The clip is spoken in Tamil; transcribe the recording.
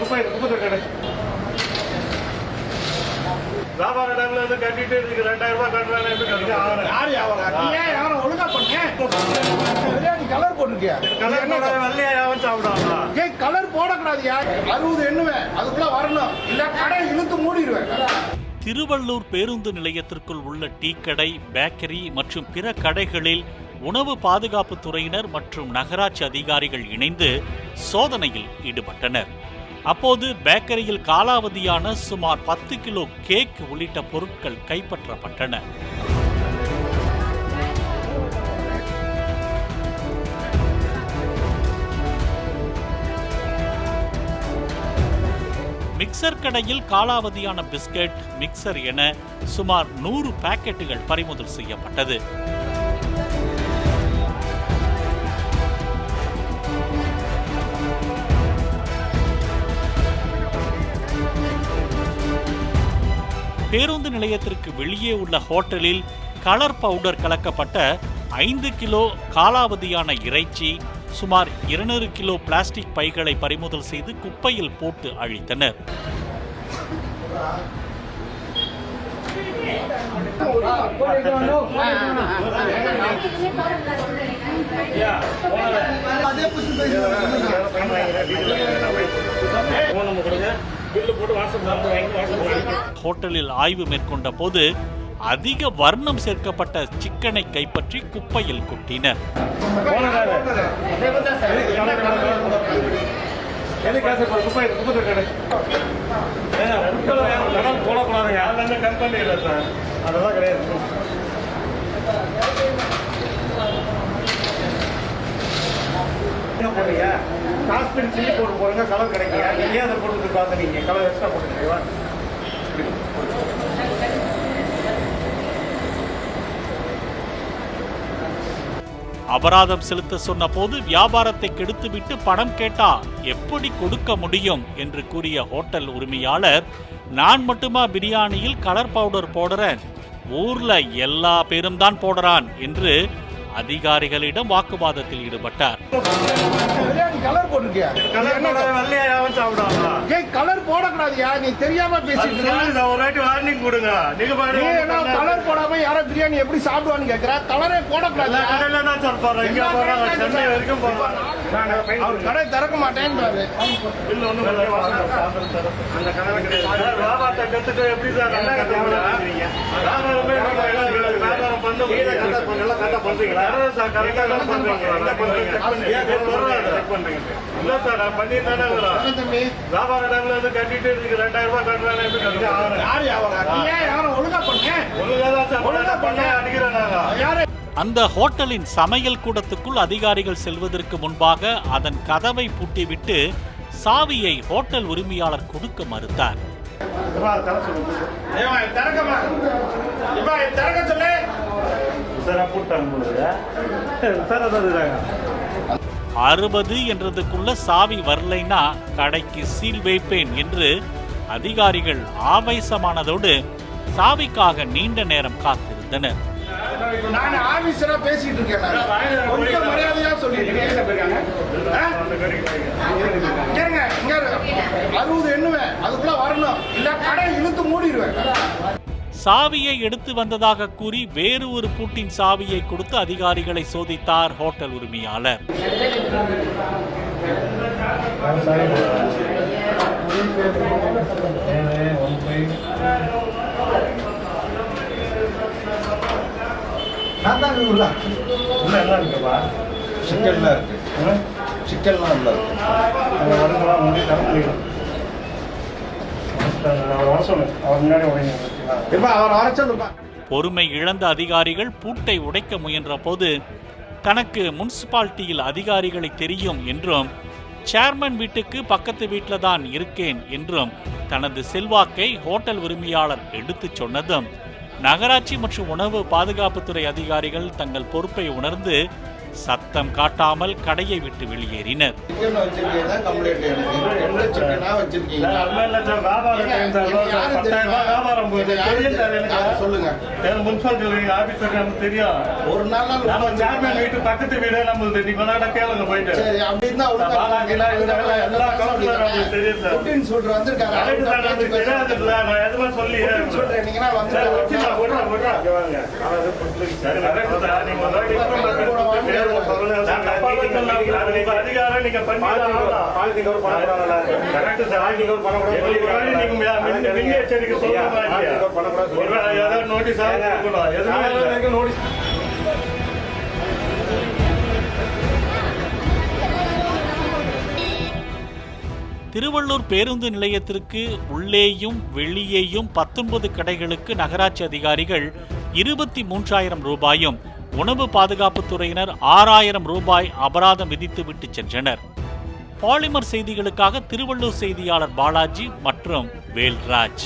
குப்பை கடை வியாபார டைம்ல இருந்து கட்டிட்டு இதுக்கு 2000 ரூபாய் கட்டுறாங்க. எப்படி யாரும் ஒழுங்கா பண்ண கலர் போட்டிருக்கியா? கலர் வெள்ளையா யாரும் சாப்பிடுவாங்க. கலர் போடக்கூடாதுயா. 60 எண்ணுவேன், அதுக்குள்ள வரணும், இல்ல கடை இழுத்து மூடிடுவேன். திருவள்ளூர் பேருந்து நிலையத்திற்குள் உள்ள டீ கடை, பேக்கரி மற்றும் பிற கடைகளில் உணவு பாதுகாப்பு துறையினர் மற்றும் நகராட்சி அதிகாரிகள் இணைந்து சோதனையில் ஈடுபட்டனர். அப்போது பேக்கரியில் காலாவதியான சுமார் 10 கிலோ கேக் உள்ளிட்ட பொருட்கள் கைப்பற்றப்பட்டன. மிக்சர் கடையில் காலாவதியான பிஸ்கட், மிக்சர் என சுமார் 100 பாக்கெட்டுகள் பறிமுதல் செய்யப்பட்டது. பேருந்து நிலையத்திற்கு வெளியே உள்ள ஹோட்டலில் கலர் பவுடர் கலக்கப்பட்ட 5 கிலோ காலாவதியான இறைச்சி, சுமார் 200 கிலோ பிளாஸ்டிக் பைகளை பறிமுதல் செய்து குப்பையில் போட்டு அழித்தனர். ஹோட்டலில் ஆய்வு மேற்கொண்ட போது அதிக வர்ணம் சேர்க்கப்பட்ட சிக்கனை கைப்பற்றி குப்பையில் கொட்டினர். காஸ்பின் சில்லி போட்டு போடுங்க, கலர் கிடைக்கல. நீங்க அதை போட்டு பார்த்துட்டீங்க, கலர் எக்ஸ்ட்ரா போட்டுருக்கீங்களா? அபராதம் செலுத்த சொன்ன போது வியாபாரத்தை கெடுத்துவிட்டு பணம் கேட்டா எப்படி கொடுக்க முடியும் என்று கூறிய ஹோட்டல் உரிமையாளர், நான் மட்டுமா பிரியாணியில் கலர் பவுடர் போடுறேன், ஊர்ல எல்லா பேரும் தான் போடுறான் என்று அதிகாரிகளிடம் வாக்குவாதத்தில் ஈடுபட்டார். கலர் போட்டிருக்கியா? வெள்ளையா யாரும் சாப்பிடுவாங்க. கலர் போடக்கூடாதுயா, நீ தெரியாம பேசிட்டு ஒரு வாட்டி வார்னிங் கொடுங்க. நீங்க கலர் போடாம யார பிரியாணி எப்படி சாப்பிடுவான்னு கேக்குற. கலரே போடக்கூடாது. சென்னை வரைக்கும் அவர் கடை திறக்க மாட்டேன்னு வியாபாரத்தை கத்துட்டு எப்படி சார் பண்றீங்களா? இல்ல சார், நான் பண்ணிருந்தானே வியாபார டைம்ல இருந்து கட்டிட்டு இதுக்கு 2000 ரூபாய் கட்டுறாங்க. எப்படி யாரும் ஒழுங்கா பண்ண அடிக்கிறேன். அந்த ஹோட்டலின் சமையல் கூடத்துக்குள் அதிகாரிகள் செல்வதற்கு முன்பாக அதன் கதவை பூட்டிவிட்டு சாவியை ஹோட்டல் உரிமையாளர் கொடுக்க மறுத்தார். 60 என்றதுக்குள்ள சாவி வரலைன்னா கடைக்கு சீல் வைப்பேன் என்று அதிகாரிகள் ஆவேசமானதோடு சாவிக்காக நீண்ட நேரம் காத்திருந்தனர். நான் ஆபீசரா பேசிட்டு இருக்கேன். கொஞ்சம் மரியாதையா சொல்லிட்டு 60 எண்ணுவேன், அதுக்குள்ள வரணும், இல்ல கடை இழுத்து மூடிடுவேன். சாவியை எடுத்து வந்ததாக கூறி வேறு ஒரு பூட்டின் சாவியை கொடுத்து அதிகாரிகளை சோதித்தார் ஹோட்டல் உரிமையாளர். பொறுமை இழந்த அதிகாரிகள் பூட்டை உடைக்க முயன்ற போது தனக்கு முனிசிபாலிட்டியில் அதிகாரிகளை தெரியும் என்றும், சேர்மன் வீட்டுக்கு பக்கத்து வீட்டில் தான் இருக்கேன் என்றும் தனது செல்வாக்கை ஹோட்டல் உரிமையாளர் எடுத்துச் சொன்னதும் நகராட்சி மற்றும் உணவு பாதுகாப்புத்துறை அதிகாரிகள் தங்கள் பொறுப்பை உணர்ந்து சத்தம் காட்டாமல் கடையை விட்டு வெளியேறினர். சிக்கன் வச்சிருக்கீங்க கம்ப்ளைண்ட் எனக்கு. எந்த சிக்கனா வச்சிருக்கீங்க? சொல்லுங்க. முன்சிபாலிட்டி ஆபீசர் நமக்கு தெரியும். ஒரு நாள் நம்ம சேர்மன் வீட்டு பக்கத்து வீடு நம்மளுது. நீ கொண்டாட கேளுங்க போயிட்டு. சரி அப்படின்னா எல்லா கவுன்சிலர் நமக்கு தெரியும் சார். புட்டின் சொல்ற வந்திருக்காரு. நமக்கு தெரியாதுல்ல. நான் எதுவுமே சொல்லி சொல்றேன். நீங்க வந்து அதிகாரம் நீங்க பண்ணி எச்சரிக்கை சொல்லுங்க. நோட்டீஸ் நோட்டீஸ் திருவள்ளூர் பேருந்து நிலையத்திற்கு உள்ளேயும் வெளியேயும் 19 கடைகளுக்கு நகராட்சி அதிகாரிகள் 23,000 ரூபாயும் உணவு பாதுகாப்புத்துறையினர் 6,000 ரூபாய் அபராதம் விதித்துவிட்டு சென்றனர். பாலிமர் செய்திகளுக்காக திருவள்ளூர் செய்தியாளர் பாலாஜி மற்றும் வேல்ராஜ்.